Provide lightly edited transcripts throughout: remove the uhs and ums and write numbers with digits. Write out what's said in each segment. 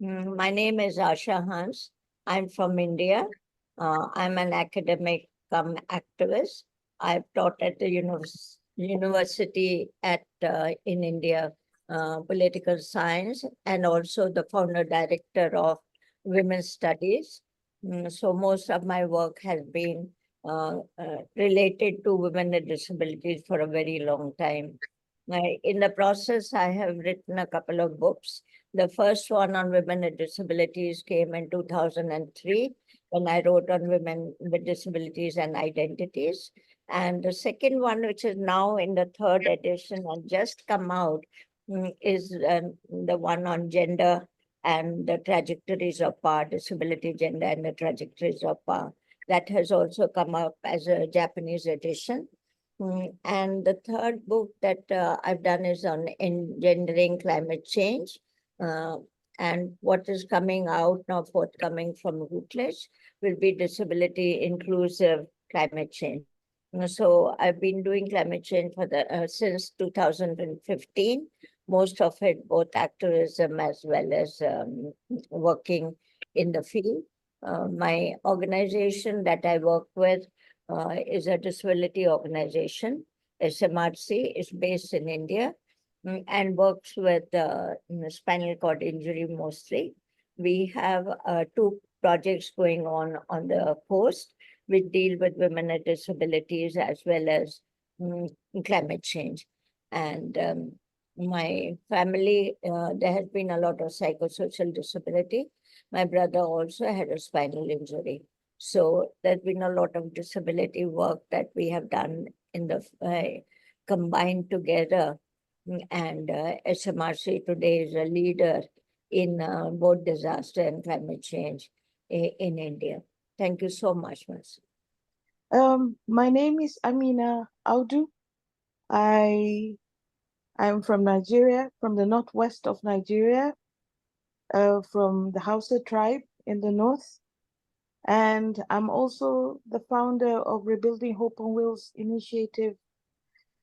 My name is Asha Hans. I'm from India. I'm an academic come activist. I've taught at the university in India, political science, and also the founder director of Women's Studies. So most of my work has been related to women with disabilities for a very long time. In the process, I have written a couple of books. The first one on women with disabilities came in 2003 when I wrote on women with disabilities and identities. And the second one, which is now in the third edition and just come out, is the one on gender and the trajectories of power, disability, gender, and the trajectories of power. That has also come up as a Japanese edition. And the third book that I've done is on engendering climate change. Uh, and what is coming out now, forthcoming from Routledge, will be disability inclusive climate change. So I've been doing climate change for since 2015. Most of it, both activism as well as working in the field. My organization that I work with is a disability organization. SMRC is based in India and works with spinal cord injury mostly. We have two projects going on the coast which deal with women with disabilities as well as climate change. And my family, there has been a lot of psychosocial disability. My brother also had a spinal injury. So there's been a lot of disability work that we have done in the combined together. And SMRC today is a leader in both disaster and climate change in India. Thank you so much, Ms. My name is Amina Audu. I'm from Nigeria, from the northwest of Nigeria, from the Hausa tribe in the north. And I'm also the founder of Rebuilding Hope on Wheels Initiative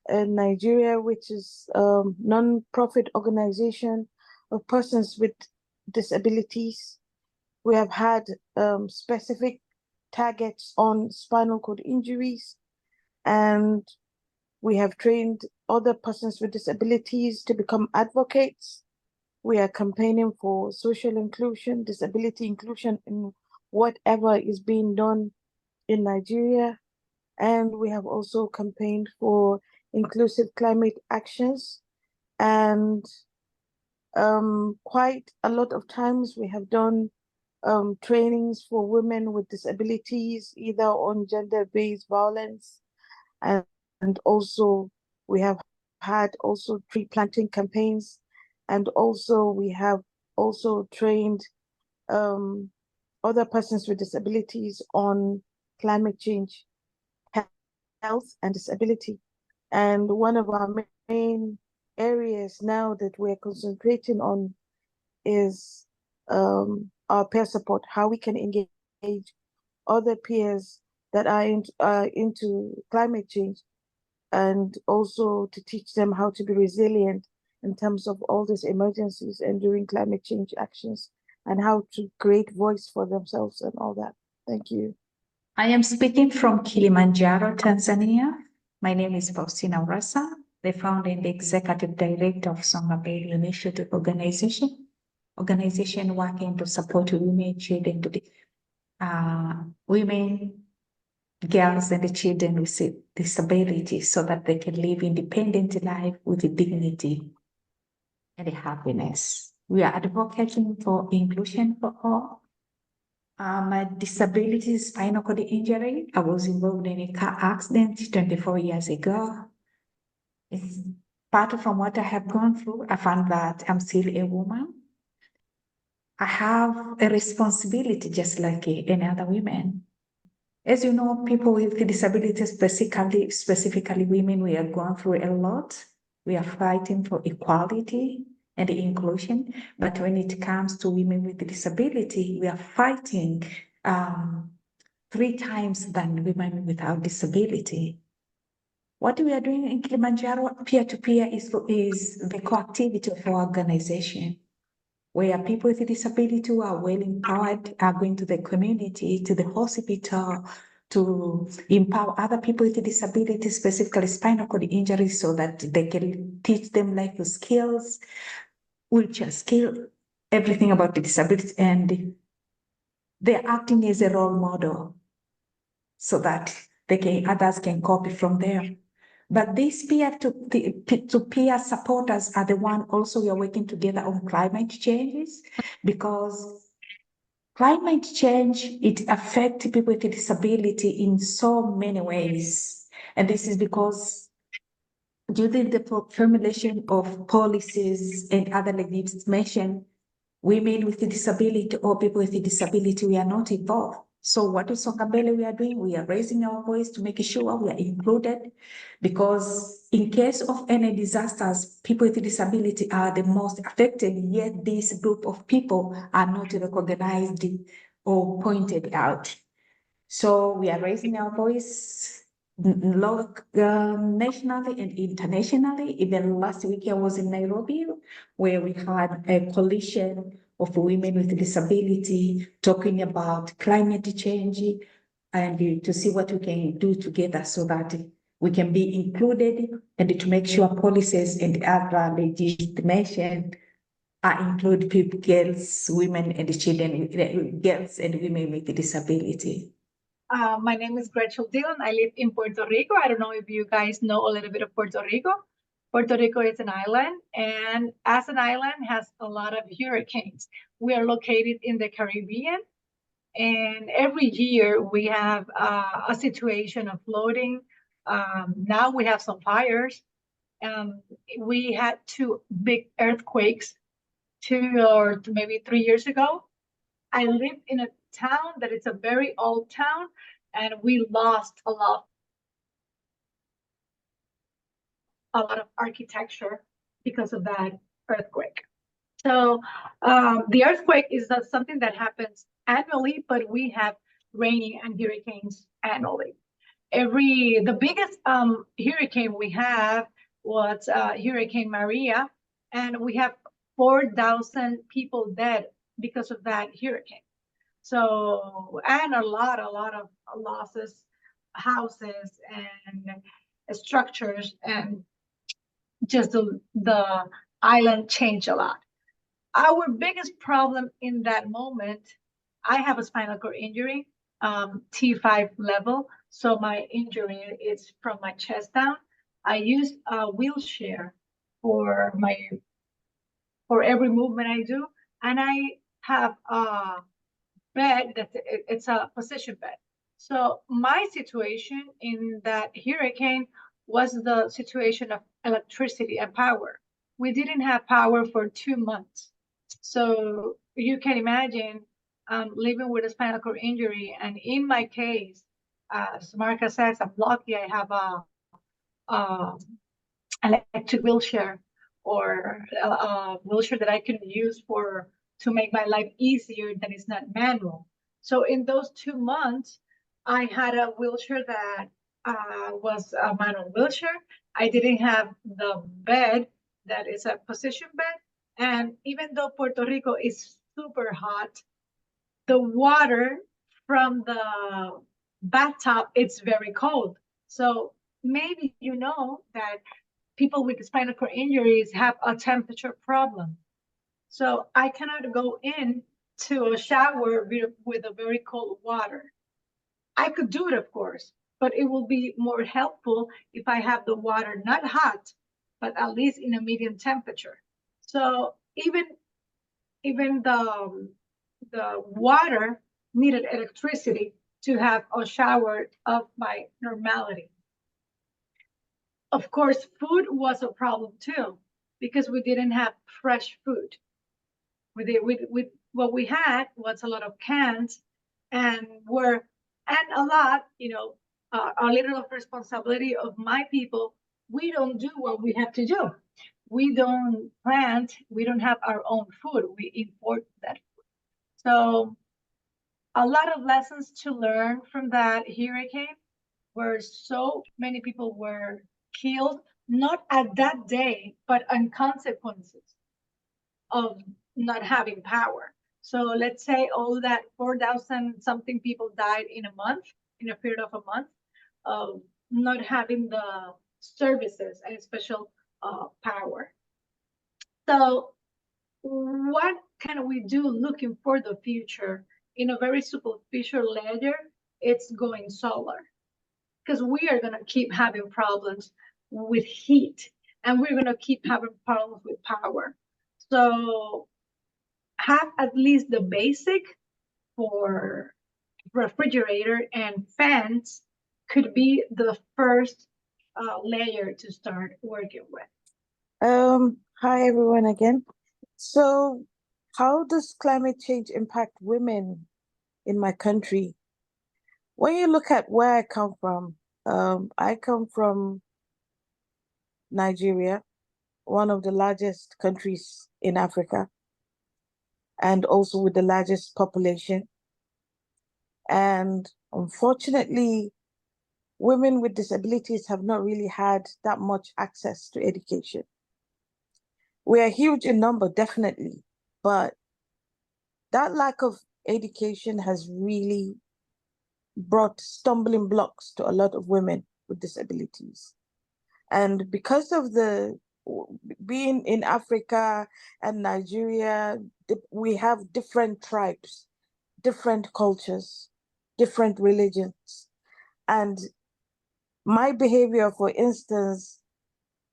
in Nigeria, which is a non-profit organization of persons with disabilities. We have had specific targets on spinal cord injuries, and we have trained other persons with disabilities to become advocates. We are campaigning for social inclusion, disability inclusion in whatever is being done in Nigeria. And we have also campaigned for inclusive climate actions. And quite a lot of times we have done trainings for women with disabilities, either on gender-based violence, and also we have had also tree planting campaigns, and also we have also trained other persons with disabilities on climate change, health, and disability. And one of our main areas now that we're concentrating on is our peer support, how we can engage other peers that are into climate change, and also to teach them how to be resilient in terms of all these emergencies and during climate change actions, and how to create voice for themselves and all that. Thank you. I am speaking from Kilimanjaro, Tanzania. My name is Faustina Urassa, the founder and executive director of Songaberry Initiative Organization working to support women, children, women, girls, and children with disabilities so that they can live independent life with dignity and happiness. We are advocating for inclusion for all. My disability is spinal cord injury. I was involved in a car accident 24 years ago. It's part from what I have gone through. I found that I'm still a woman. I have a responsibility just like any other women. As you know, people with disabilities, specifically women, we are going through a lot. We are fighting for equality and inclusion. But when it comes to women with disability, we are fighting 3 times than women without disability. What we are doing in Kilimanjaro peer-to-peer is the co-activity of our organization. where people with disability who are well empowered are going to the community, to the hospital, to empower other people with disabilities, specifically spinal cord injuries, so that they can teach them life skills, wheelchair skill, everything about the disability, and they're acting as a role model so that others can copy from there. But these peer supporters are the one also we are working together on climate changes, because climate change, it affects people with disability in so many ways. And this is because during the formulation of policies and other legislation, women with disability or people with disability, we are not involved. So what is Sokambele we are doing? We are raising our voice to make sure we are included, because in case of any disasters, people with disability are the most affected, yet this group of people are not recognized or pointed out. So we are raising our voice nationally and internationally. Even last week I was in Nairobi, where we had a coalition of women with disability talking about climate change and to see what we can do together so that we can be included and to make sure policies and other legislation include people, girls, women, and children, girls and women with disability. My name is Gretchelle Dilan. I live in Puerto Rico. I don't know if you guys know a little bit of Puerto Rico. Puerto Rico is an island, and as an island has a lot of hurricanes. We are located in the Caribbean, and every year we have a situation of flooding. Now we have some fires. We had 2 big earthquakes 2 or maybe 3 years ago. I live in a town that is a very old town, and we lost a lot of architecture because of that earthquake. So the earthquake is not something that happens annually, but we have rain and hurricanes annually. The biggest hurricane we have was Hurricane Maria, and we have 4,000 people dead because of that hurricane. So, and a lot of losses, houses and structures, and just the island changed a lot. Our biggest problem in that moment, I have a spinal cord injury, T5 level. So my injury is from my chest down. I use a wheelchair for every movement I do, and I have a bed it's a position bed. So my situation in that hurricane was the situation of electricity and power. We didn't have power for 2 months. So you can imagine living with a spinal cord injury. And in my case, as Marca says, I'm lucky I have a electric wheelchair, or a wheelchair that I can use to make my life easier, that is not manual. So in those 2 months, I had a wheelchair that was a manual wheelchair. I didn't have the bed that is a position bed. And even though Puerto Rico is super hot, the water from the bathtub, it's very cold. So maybe you know that people with spinal cord injuries have a temperature problem. So I cannot go in to a shower with a very cold water. I could do it, of course, but it will be more helpful if I have the water not hot, but at least in a medium temperature. So even the water needed electricity to have a shower of my normality. Of course, food was a problem too, because we didn't have fresh food. What we had was a lot of cans, and a lot, a little of responsibility of my people. We don't do what we have to do. We don't plant. We don't have our own food. We import that food. So a lot of lessons to learn from that hurricane, where so many people were killed, not at that day, but on consequences of not having power. So let's say all that 4,000 something people died in a month, in a period of a month, of not having the services and special power. So what can we do looking for the future in a very superficial layer? It's going solar, because we are going to keep having problems with heat, and we're going to keep having problems with power. So have at least the basic for refrigerator and fans could be the first layer to start working with. Hi everyone again. So, how does climate change impact women in my country? When you look at where I come from Nigeria, one of the largest countries in Africa, and also with the largest population. And unfortunately, women with disabilities have not really had that much access to education. We are huge in number, definitely, but that lack of education has really brought stumbling blocks to a lot of women with disabilities. And because of being in Africa and Nigeria, we have different tribes, different cultures, different religions. And my behavior, for instance,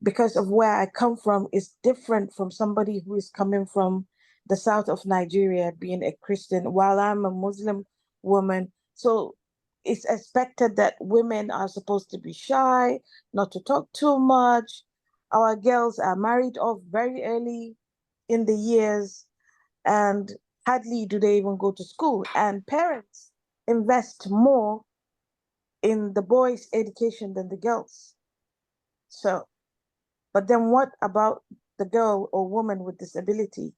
because of where I come from, is different from somebody who is coming from the south of Nigeria, being a Christian, while I'm a Muslim woman. So it's expected that women are supposed to be shy, not to talk too much. Our girls are married off very early in the years, and hardly do they even go to school. And parents invest more in the boys' education than the girls. So, but then what about the girl or woman with disability?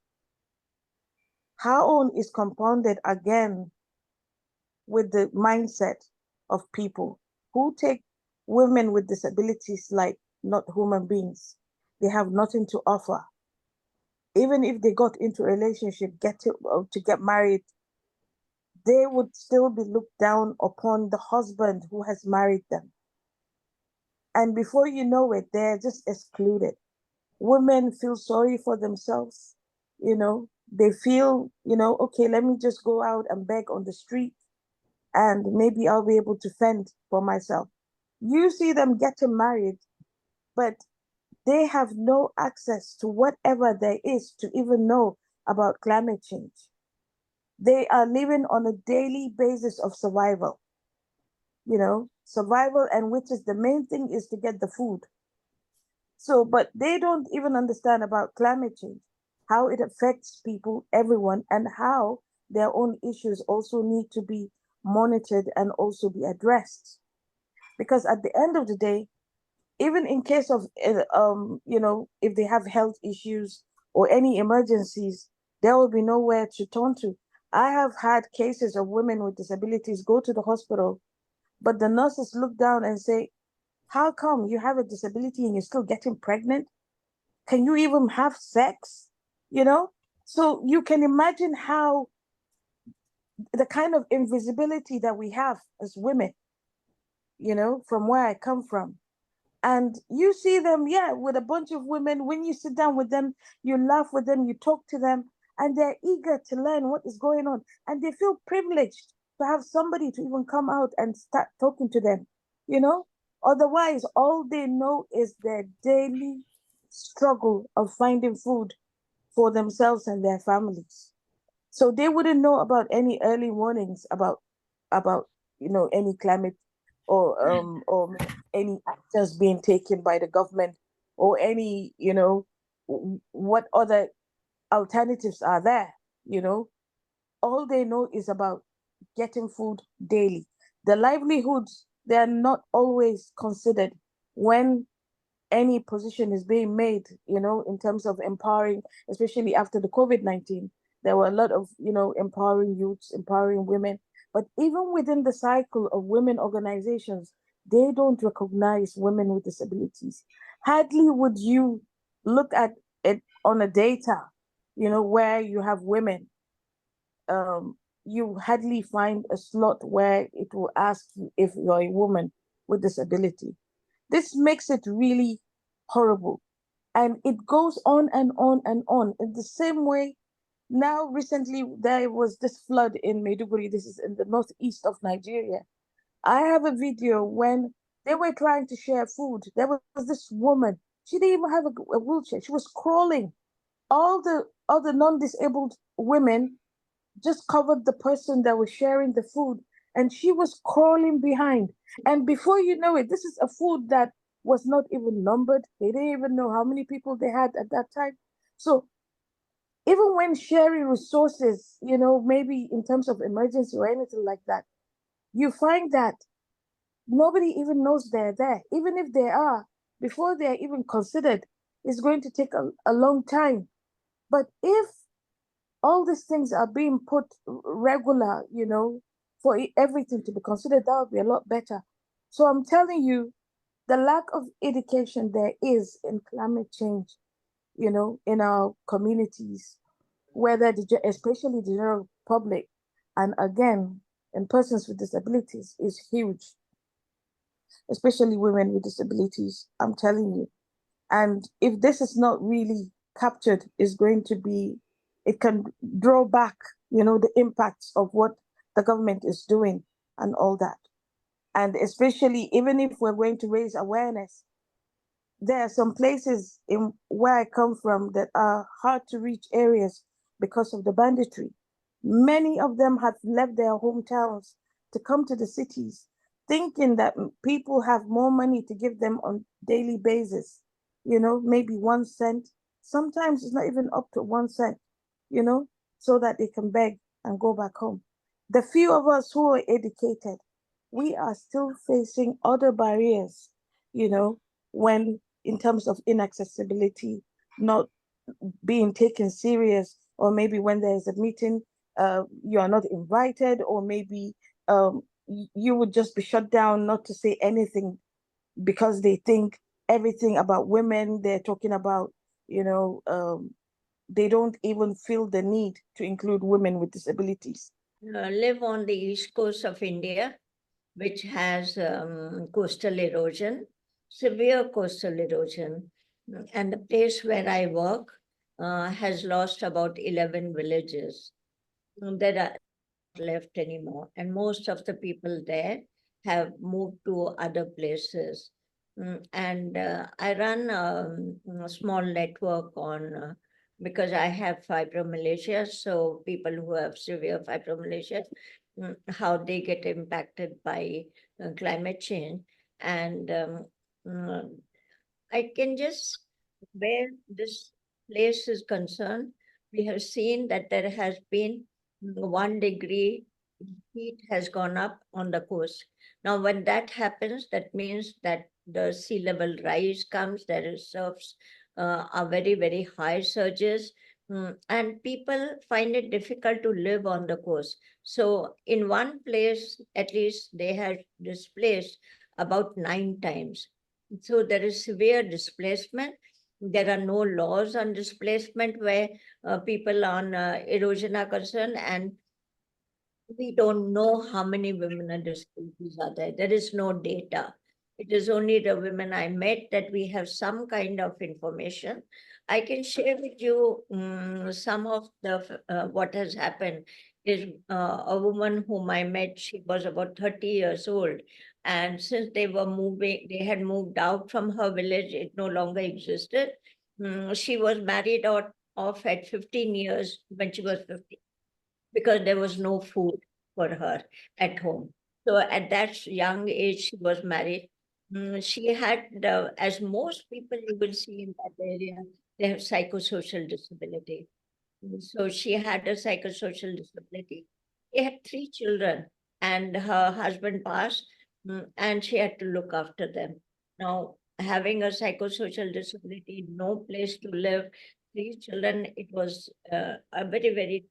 Her own is compounded again with the mindset of people who take women with disabilities like not human beings. They have nothing to offer. Even if they got into a relationship, to get married, they would still be looked down upon the husband who has married them. And before you know it, they're just excluded. Women feel sorry for themselves. They feel, okay, let me just go out and beg on the street and maybe I'll be able to fend for myself. You see them getting married, but they have no access to whatever there is to even know about climate change. They are living on a daily basis of survival, survival, and which is the main thing is to get the food. So, but they don't even understand about climate change, how it affects people, everyone, and how their own issues also need to be monitored and also be addressed. Because at the end of the day, even in case of, if they have health issues or any emergencies, there will be nowhere to turn to. I have had cases of women with disabilities go to the hospital, but the nurses look down and say, how come you have a disability and you're still getting pregnant? Can you even have sex? So you can imagine how the kind of invisibility that we have as women, from where I come from. And you see them, with a bunch of women. When you sit down with them, you laugh with them, you talk to them, and they're eager to learn what is going on. And they feel privileged to have somebody to even come out and start talking to them, Otherwise, all they know is their daily struggle of finding food for themselves and their families. So they wouldn't know about any early warnings about any climate or any actions being taken by the government or any what other alternatives are there. All they know is about getting food daily. The livelihoods, they are not always considered when any position is being made, in terms of empowering, especially after the COVID-19. There were a lot of, empowering youths, empowering women. But even within the cycle of women organizations, they don't recognize women with disabilities. Hardly would you look at it on a data where you have women, you hardly find a slot where it will ask you if you're a woman with disability. This makes it really horrible. And it goes on and on and on. In the same way, now recently there was this flood in Maiduguri. This is in the northeast of Nigeria. I have a video when they were trying to share food. There was this woman. She didn't even have a wheelchair. She was crawling. All the other non-disabled women just covered the person that was sharing the food, and she was crawling behind. And before you know it, this is a food that was not even numbered. They didn't even know how many people they had at that time. So even when sharing resources, maybe in terms of emergency or anything like that, you find that nobody even knows they're there. Even if they are, before they're even considered, it's going to take a long time. But if all these things are being put regular, for everything to be considered, that would be a lot better. So I'm telling you, the lack of education there is in climate change, in our communities, whether especially the general public, and again, in persons with disabilities, is huge, especially women with disabilities. I'm telling you. And if this is not really captured, is going to be, it can draw back, the impacts of what the government is doing and all that. And especially, even if we're going to raise awareness, there are some places in where I come from that are hard to reach areas because of the banditry. Many of them have left their hometowns to come to the cities, thinking that people have more money to give them on daily basis, maybe 1 cent. Sometimes it's not even up to 1 cent, so that they can beg and go back home. The few of us who are educated, we are still facing other barriers, when in terms of inaccessibility, not being taken serious, or maybe when there's a meeting, you are not invited, or maybe you would just be shut down not to say anything because they think everything about women they're talking about, they don't even feel the need to include women with disabilities. Live on the east coast of India, which has coastal erosion, severe coastal erosion. And the place where I work has lost about 11 villages. There are not left anymore. And most of the people there have moved to other places. And I run a small network on, because I have fibromyalgia, so people who have severe fibromyalgia, how they get impacted by climate change. And I can just, where this place is concerned, we have seen that there has been 1 degree heat has gone up on the coast. Now, when that happens, that means that the sea level rise comes, there is surfs are very, very high surges, and people find it difficult to live on the coast. So in one place, at least they had displaced about 9 times. So there is severe displacement. There are no laws on displacement where people on erosion are concerned, and we don't know how many women with disabilities are there. There is no data. It is only the women I met that we have some kind of information. I can share with you some of the what has happened. Is a woman whom I met. She was about 30 years old, and since they were moving, they had moved out from her village. It no longer existed. She was married off at 15 years when she was 50, because there was no food for her at home. So at that young age, she was married. She had, as most people you will see in that area, they have psychosocial disability. So she had a psychosocial disability. She had 3 children, and her husband passed, and she had to look after them. Now, having a psychosocial disability, no place to live, 3 children, it was a very, very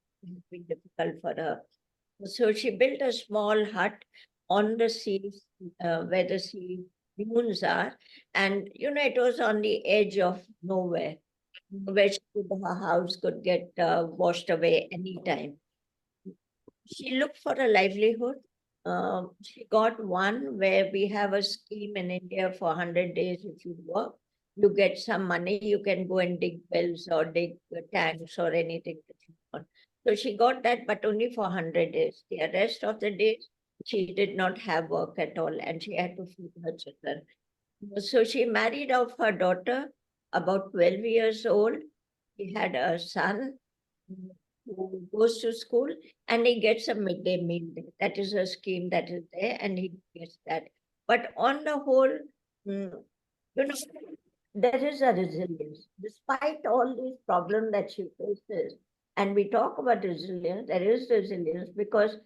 difficult for her. So she built a small hut on the sea, where the sea dunes are, and it was on the edge of nowhere. where her house could get washed away anytime. She looked for a livelihood. She got one where we have a scheme in India for 100 days. If you work, you get some money, you can go and dig wells or dig tanks or anything that you want. So she got that, but only for 100 days. The rest of the days, she did not have work at all and she had to feed her children. So she married off her daughter, about 12 years old. He had a son who goes to school and he gets a midday meal there. That is a scheme that is there and he gets that. But on the whole, you know, there is a resilience. Despite all these problems that she faces, and we talk about resilience, there is resilience because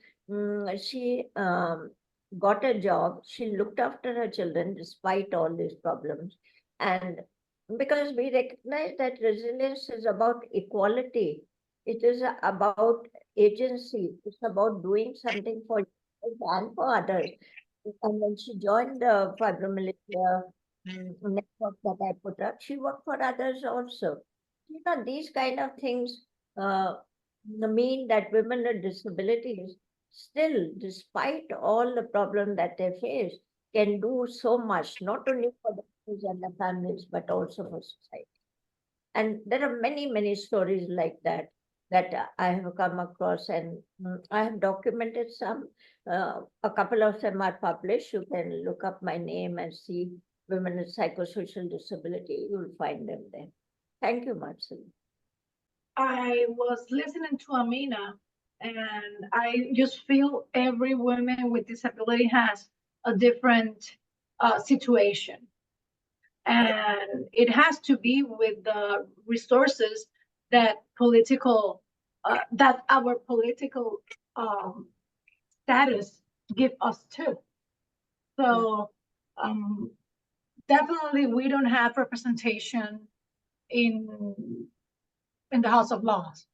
she got a job, she looked after her children despite all these problems. And because we recognize that resilience is about equality, it is about agency, it's about doing something for yourself and for others. And when she joined the fibromyalgia network that I put up, she worked for others also. These kind of things mean that women with disabilities still, despite all the problems that they face, can do so much, not only for themselves and their families, but also for society. And there are many, many stories like that that I have come across, and I have documented some. A couple of them are published. You can look up my name and see women with psychosocial disability. You'll find them there. Thank you, Marcel. I was listening to Amina, and I just feel every woman with disability has a different situation. And it has to be with the resources that that our political status give us too. So definitely we don't have representation in the House of Laws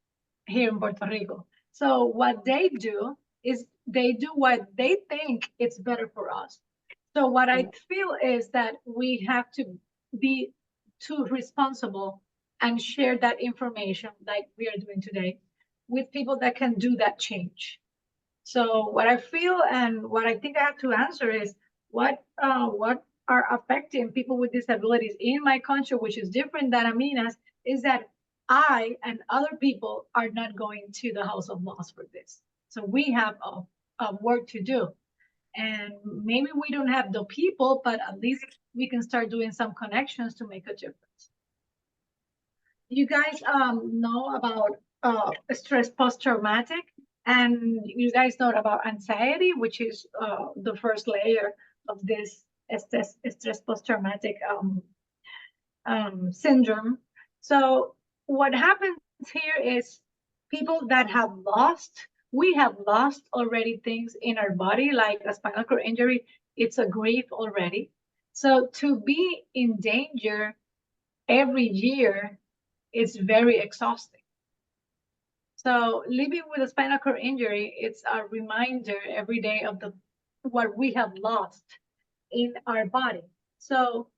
here in Puerto Rico. So what they do is they do what they think it's better for us. So what I feel is that we have to be too responsible and share that information like we are doing today with people that can do that change. So what I feel and what I think I have to answer is what are affecting people with disabilities in my country, which is different than Amina's, is that I and other people are not going to the House of Laws for this. So we have a work to do. And maybe we don't have the people, but at least we can start doing some connections to make a difference. You guys know about stress post-traumatic, and you guys know about anxiety, which is the first layer of this stress post-traumatic syndrome. So what happens here is people that we have lost already things in our body, like a spinal cord injury, it's a grief already. So to be in danger every year, it's very exhausting. So living with a spinal cord injury, it's a reminder every day of what we have lost in our body. So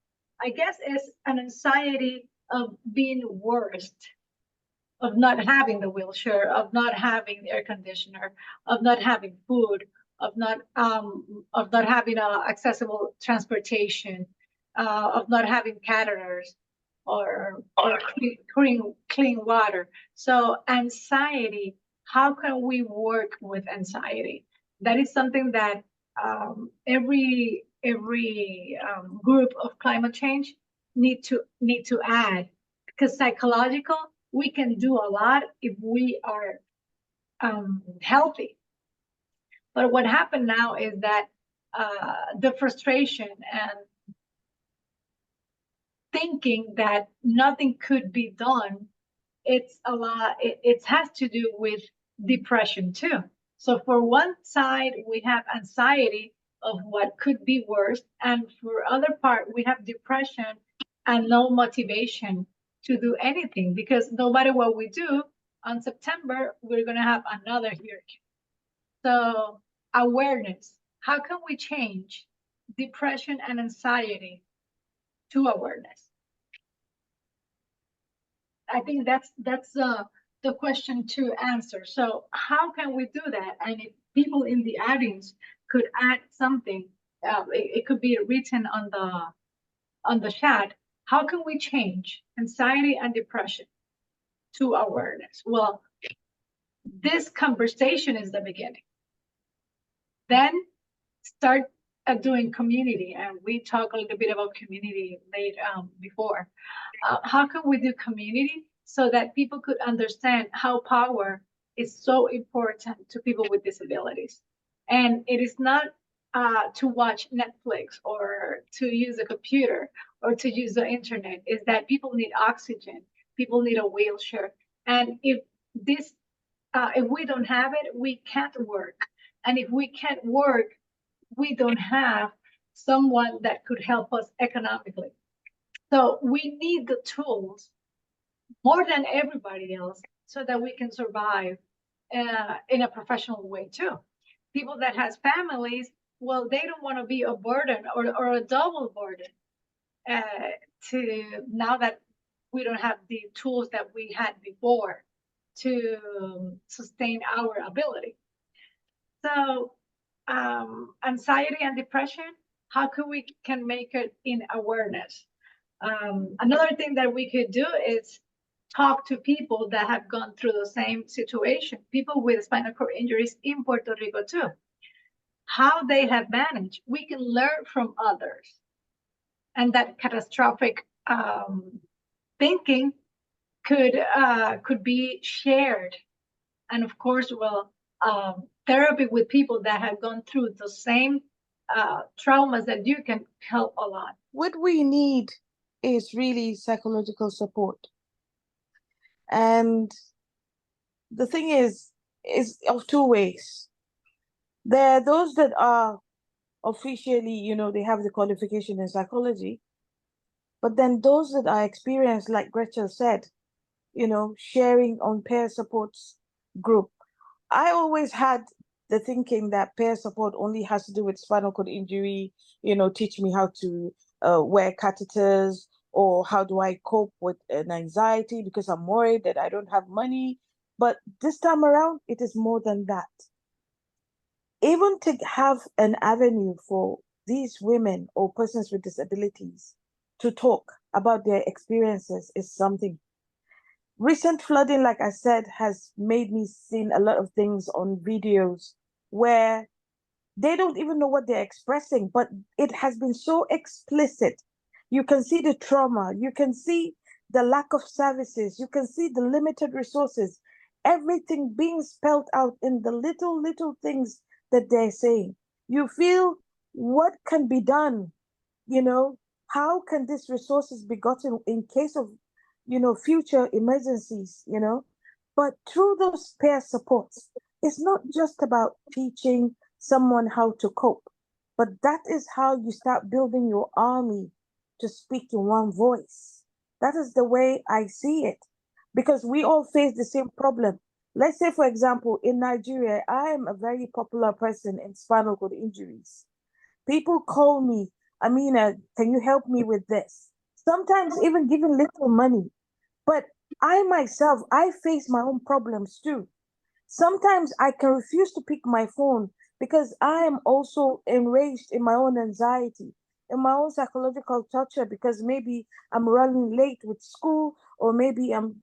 I guess it's an anxiety of being worst, of not having the wheelchair, of not having the air conditioner, of not having food, of not having accessible transportation, of not having catheters or clean water. So anxiety, how can we work with anxiety? That is something that every group of climate change need to add, because psychological, we can do a lot if we are healthy. But what happened now is that the frustration and thinking that nothing could be done, it's a lot, it has to do with depression too. So for one side, we have anxiety of what could be worse, and for other part, we have depression and no motivation to do anything, because no matter what we do, on September, we're going to have another hurricane. So awareness, how can we change depression and anxiety to awareness? I think that's the question to answer. So how can we do that? And if people in the audience could add something, it could be written on the chat. How can we change anxiety and depression to awareness? Well, this conversation is the beginning. Then start doing community, and we talked a little bit about community later before. How can we do community so that people could understand how power is so important to people with disabilities? And it is not to watch Netflix or to use a computer or to use the internet. Is that people need oxygen, people need a wheelchair, and if we don't have it, we can't work. And if we can't work, we don't have someone that could help us economically. So we need the tools more than everybody else so that we can survive in a professional way too. People that has families, well, they don't want to be a burden or a double burden to now that we don't have the tools that we had before to sustain our ability. So anxiety and depression, how can make it in awareness? Another thing that we could do is talk to people that have gone through the same situation, people with spinal cord injuries in Puerto Rico too, how they have managed. We can learn from others, and that catastrophic thinking could be shared. And of course, well, therapy with people that have gone through the same traumas that you can help a lot. What we need is really psychological support. And the thing is of two ways. There are those that are officially, they have the qualification in psychology, but then those that are experienced, like Gretchelle said, sharing on peer supports group. I always had the thinking that peer support only has to do with spinal cord injury, teach me how to wear catheters, or how do I cope with an anxiety because I'm worried that I don't have money. But this time around, it is more than that. Even to have an avenue for these women or persons with disabilities to talk about their experiences is something. Recent flooding, like I said, has made me see a lot of things on videos where they don't even know what they're expressing, but it has been so explicit. You can see the trauma, you can see the lack of services, you can see the limited resources, everything being spelled out in the little things that they're saying. You feel, what can be done? How can these resources be gotten in case of future emergencies, but through those peer supports, it's not just about teaching someone how to cope, but that is how you start building your army to speak in one voice. That is the way I see it, because we all face the same problem. Let's say, for example, in Nigeria, I am a very popular person in spinal cord injuries. People call me, Amina, can you help me with this? Sometimes even giving little money. But I myself, I face my own problems too. Sometimes I can refuse to pick my phone because I am also enraged in my own anxiety, in my own psychological torture, because maybe I'm running late with school, or maybe I'm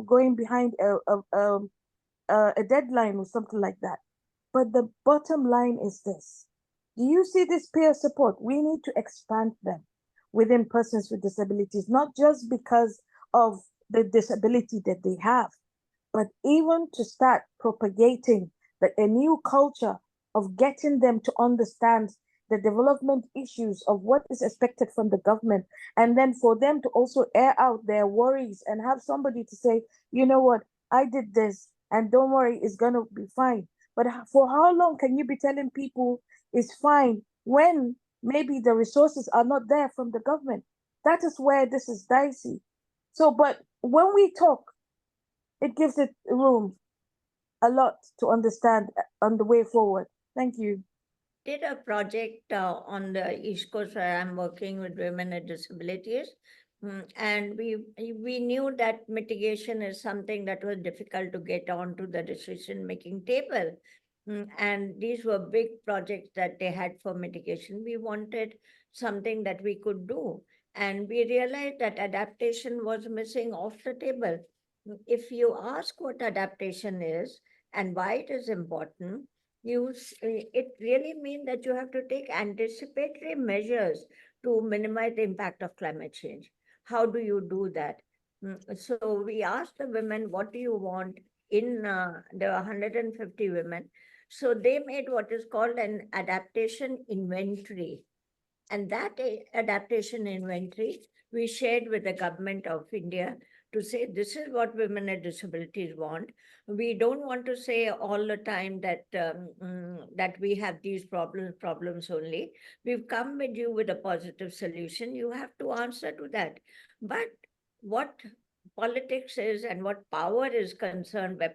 going behind a deadline or something like that. But the bottom line is this. Do you see this peer support? We need to expand them within persons with disabilities, not just because of the disability that they have, but even to start propagating a new culture of getting them to understand the development issues of what is expected from the government, and then for them to also air out their worries and have somebody to say, you know what, I did this, and don't worry, it's going to be fine. But for how long can you be telling people it's fine when maybe the resources are not there from the government? That is where this is dicey. So, but when we talk, it gives it room a lot to understand on the way forward. Thank you. Did a project on the East Coast where I'm working with women with disabilities. And we knew that mitigation is something that was difficult to get onto the decision-making table. And these were big projects that they had for mitigation. We wanted something that we could do. And we realized that adaptation was missing off the table. If you ask what adaptation is and why it is important, it really means that you have to take anticipatory measures to minimize the impact of climate change. How do you do that? So we asked the women, what do you want? There were 150 women. So they made what is called an adaptation inventory. And that adaptation inventory we shared with the government of India to say this is what women with disabilities want. We don't want to say all the time that that we have these problems only. We've come with you with a positive solution. You have to answer to that. But what politics is and what power is concerned by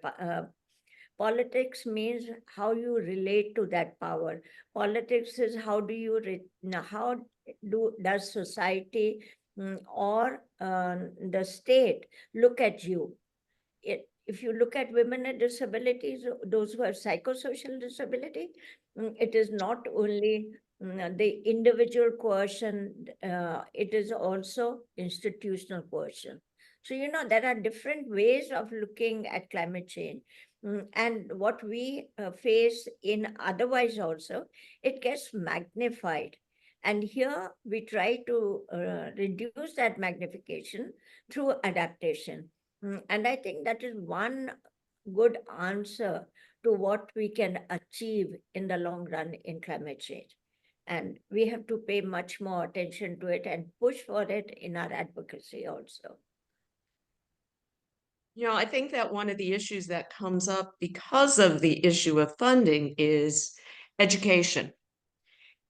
politics means how you relate to that power. Politics is how do you does society or the state look at you? If you look at women with disabilities, those who have psychosocial disability, it is not only the individual coercion, it is also institutional coercion. So, there are different ways of looking at climate change. And what we face in otherwise also, it gets magnified. And here we try to reduce that magnification through adaptation. And I think that is one good answer to what we can achieve in the long run in climate change. And we have to pay much more attention to it and push for it in our advocacy also. I think that one of the issues that comes up because of the issue of funding is education.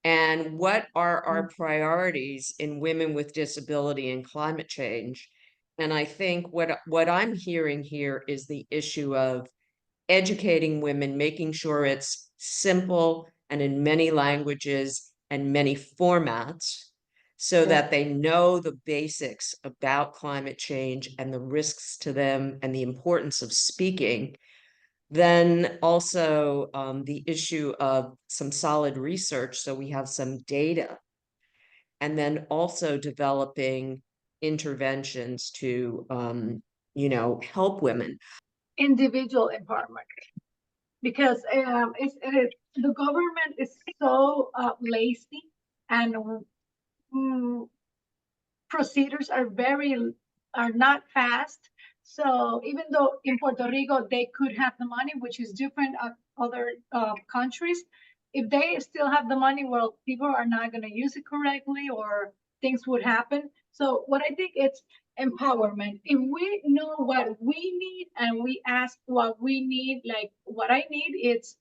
And what are our priorities in women with disability and climate change? And I think what I'm hearing here is the issue of educating women, making sure it's simple and in many languages and many formats, so that they know the basics about climate change and the risks to them and the importance of speaking. Then also the issue of some solid research, so we have some data. And then also developing interventions to, help women. Individual empowerment, because the government is so lazy, and procedures are not fast. So even though in Puerto Rico they could have the money, which is different at other countries, if they still have the money, well, people are not going to use it correctly, or things would happen. So what I think it's empowerment. If we know what we need and we ask what we need, like what I need, it's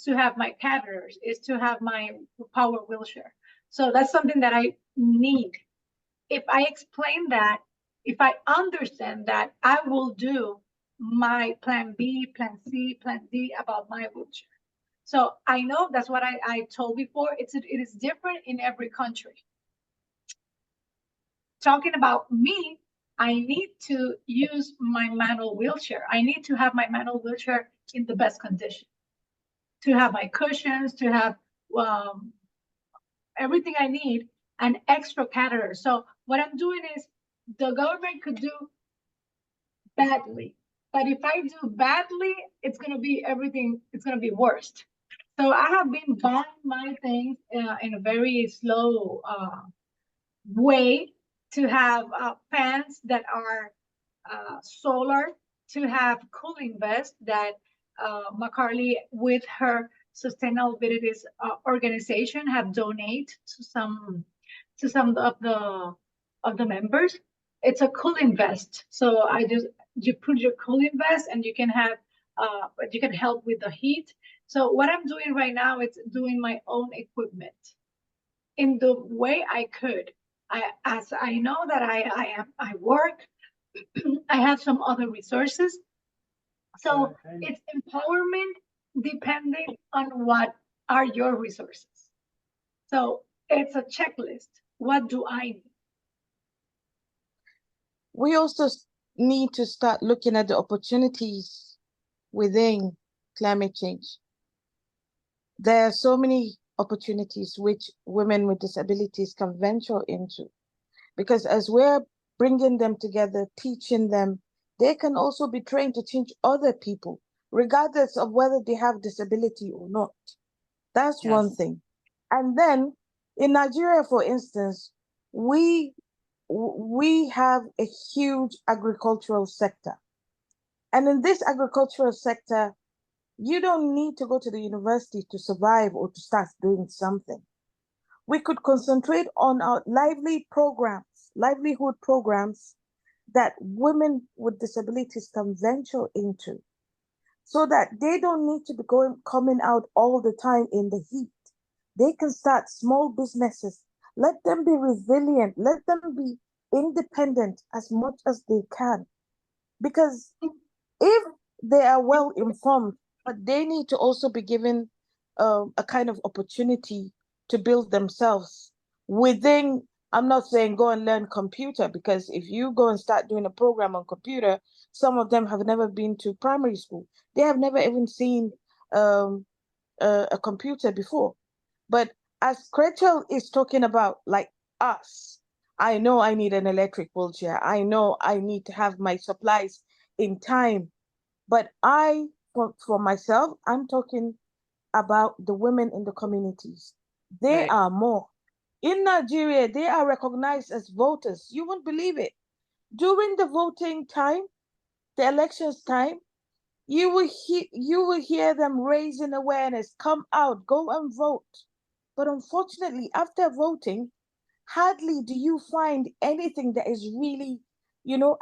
to have my catheters, it's to have my power wheelchair. So that's something that I need. If I explain that, if I understand that, I will do my plan B, plan C, plan D about my wheelchair. So I know that's what I told before. It is different in every country. Talking about me, I need to use my manual wheelchair. I need to have my manual wheelchair in the best condition, to have my cushions, to have everything I need, and extra catheter. So what I'm doing is, the government could do badly, but if I do badly, it's going to be everything, it's going to be worst. So I have been buying my things in a very slow way, to have fans that are solar, to have cooling vests that Marcalee, with her sustainability organization, have donated to some of the members. It's a cooling vest. So you put your cooling vest, and you can have you can help with the heat. So what I'm doing right now is doing my own equipment in the way I could. As I know that I work, I have some other resources. So it's empowerment depending on what are your resources. So it's a checklist. What do I need? we also need to start looking at the opportunities within climate change. There are so many opportunities which women with disabilities can venture into, because as we're bringing them together, teaching them, they can also be trained to teach other people, regardless of whether they have disability or not. That's one Yes. thing. And then in Nigeria, for instance, we we have a huge agricultural sector. And in this agricultural sector, you don't need to go to the university to survive or to start doing something. We could concentrate on our livelihood programs that women with disabilities can venture into, so that they don't need to be coming out all the time in the heat. They can start small businesses. Let them be resilient. Let them be independent as much as they can. Because if they are well informed, but they need to also be given a kind of opportunity to build themselves within. I'm not saying go and learn computer, because if you go and start doing a program on computer, some of them have never been to primary school. They have never even seen um, a computer before. But as Gretchelle is talking about, like us, I know I need an electric wheelchair. I know I need to have my supplies in time. But for myself, I'm talking about the women in the communities. They Right. are more. In Nigeria, they are recognized as voters. You won't believe it. During the voting time, the elections time, you will hear them raising awareness, come out, go and vote. But unfortunately, after voting, hardly do you find anything that is really,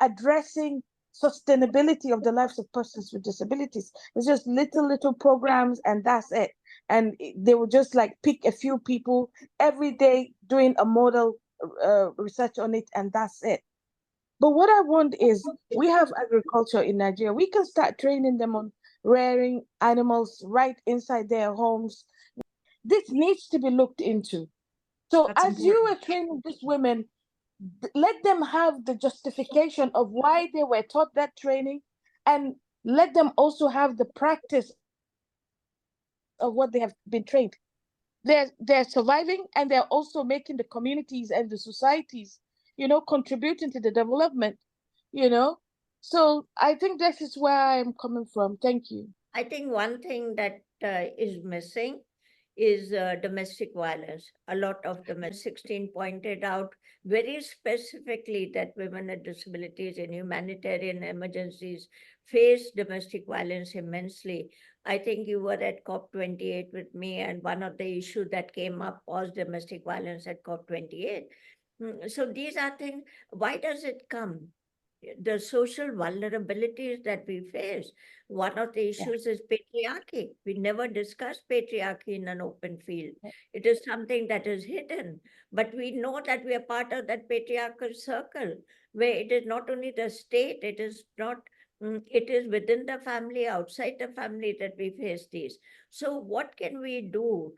addressing sustainability of the lives of persons with disabilities. It's just little programs, and that's it. And they will just like pick a few people every day doing a model research on it, and that's it. But what I want is, we have agriculture in Nigeria. We can start training them on rearing animals right inside their homes. This needs to be looked into. So That's as you important. are training these women, let them have the justification of why they were taught that training, and let them also have the practice of what they have been trained. They're surviving, and they're also making the communities and the societies, contributing to the development, you know. So I think this is where I'm coming from. Thank you. I think one thing that is missing is domestic violence. A lot of domestic 16 pointed out very specifically that women with disabilities in humanitarian emergencies face domestic violence immensely. I think you were at COP28 with me, and one of the issues that came up was domestic violence at COP28. So these are things, why does it come? The social vulnerabilities that we face. One of the Yeah. issues is patriarchy. We never discuss patriarchy in an open field. It is something that is hidden, but we know that we are part of that patriarchal circle, where it is not only the state, it is not, it is within the family, outside the family that we face these. So what can we do?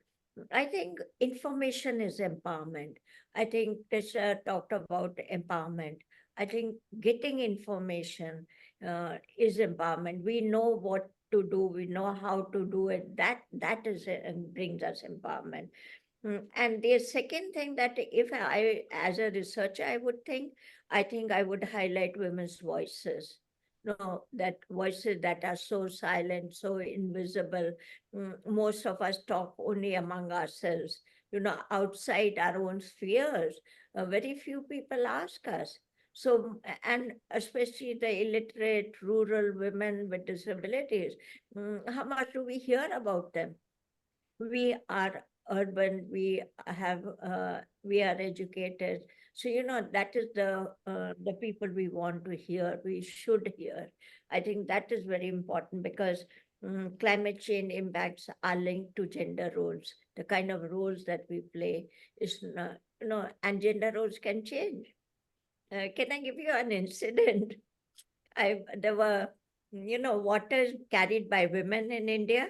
I think information is empowerment. I think Tisha talked about empowerment. I think getting information is empowerment. We know what to do. We know how to do it. That is and brings us empowerment. And the second thing that if I, as a researcher, I think I would highlight women's voices. No, that voices that are so silent, so invisible. Most of us talk only among ourselves. Outside our own spheres, very few people ask us. So, and especially the illiterate rural women with disabilities, how much do we hear about them? We are urban, we are educated. So, that is the people we want to hear, we should hear. I think that is very important, because climate change impacts are linked to gender roles. The kind of roles that we play is not, and gender roles can change. Can I give you an incident? There were, water carried by women in India,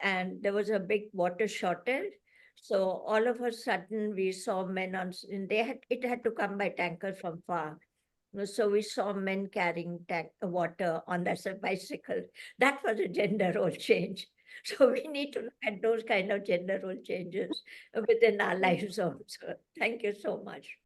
and there was a big water shortage. So all of a sudden we saw men on, and it had to come by tanker from far. So we saw men carrying water on their bicycle. That was a gender role change. So we need to look at those kind of gender role changes within our lives also. Thank you so much.